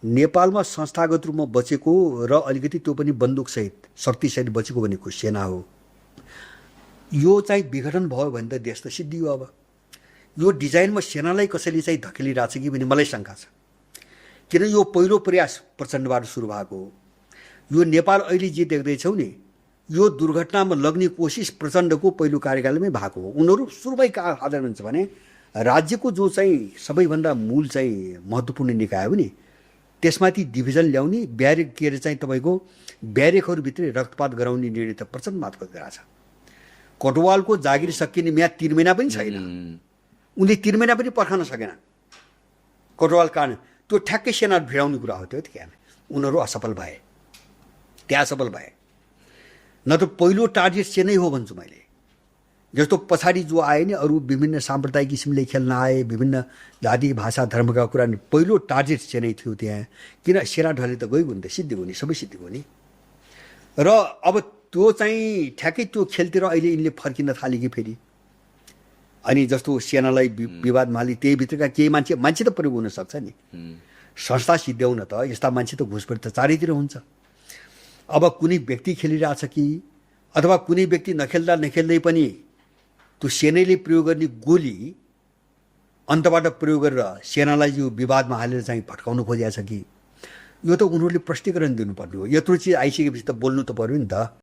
नेपालमा संस्थागत रूपमा बचेको र अलिकति त्यो पनि बन्दुकसहित शक्तिसहित बचेको भनेको सेना हो। यो चाहिँ विघटन भयो भने त देश त सिद्धियो। अब यो डिजाइनमा सेनालाई कसैले चाहिँ धकेलिरहेछ कि भन्ने मलाई शङ्का छ, किन यो पहिलो प्रयास प्रचण्डबाट सुरु भएको हो। यो नेपाल अहिले जे देख्दैछौँ नि, यो दुर्घटनामा लग्ने कोसिस प्रचण्डको पहिलो कार्यकालमै भएको हो। उनीहरू सुरुमै का आधार हुन्छ भने राज्यको जो चाहिँ सबैभन्दा मूल चाहिँ महत्त्वपूर्ण निकाय हो नि, त्यसमाथि डिभिजन ल्याउने, ब्यारेक के अरे चाहिँ तपाईँको ब्यारेकहरूभित्रै रक्तपात गराउने निर्णय त प्रचण्ड मार्फत गराएको छ। कटवालको जागिर सकिने म्याद 3 महिना पनि छैन, उनले 3 महिना पनि पर्खान सकेन कटवाल काण्ड। त्यो ठ्याक्कै सेना भिडाउने कुरा हो त्यो। त्यहाँ उनीहरू असफल भए, त्यहाँ असफल भए। न त पहिलो टार्गेट सेनै हो भन्छु मैले। जस्तो पछाडि जो आए नि अरू विभिन्न साम्प्रदायिक किसिमले खेल्न आए, विभिन्न जाति भाषा धर्मका कुरा, पहिलो टार्गेट सेनै थियो त्यहाँ। किन सेना ढले त गइगयो नि त, सिद्धिगयो नि, सबै सिद्धिगयो नि। र अब त्यो चाहिँ ठ्याक्कै त्यो खेलतिर अहिले यिनले फर्किन थाले कि फेरि। अनि जस्तो सेनालाई विवादमा हाली, त्यही भित्रका केही मान्छे त प्रयोग हुनसक्छ नि। संस्था सिद्ध्याउन त यस्ता मान्छे त घुसपेट त चारैतिर हुन्छ। अब कुनै व्यक्ति खेलिरहेछ कि, अथवा कुनै व्यक्ति नखेल्दै पनि त्यो सेनाले प्रयोग गर्ने गोली अन्तबाट प्रयोग गरेर सेनालाई यो विवादमा हालेर चाहिँ भट्काउनु खोजेको छ कि, यो त उनीहरूले प्रष्टीकरण दिनुपर्ने हो। यत्रो चिज आइसकेपछि त बोल्नु त पर्यो नि त।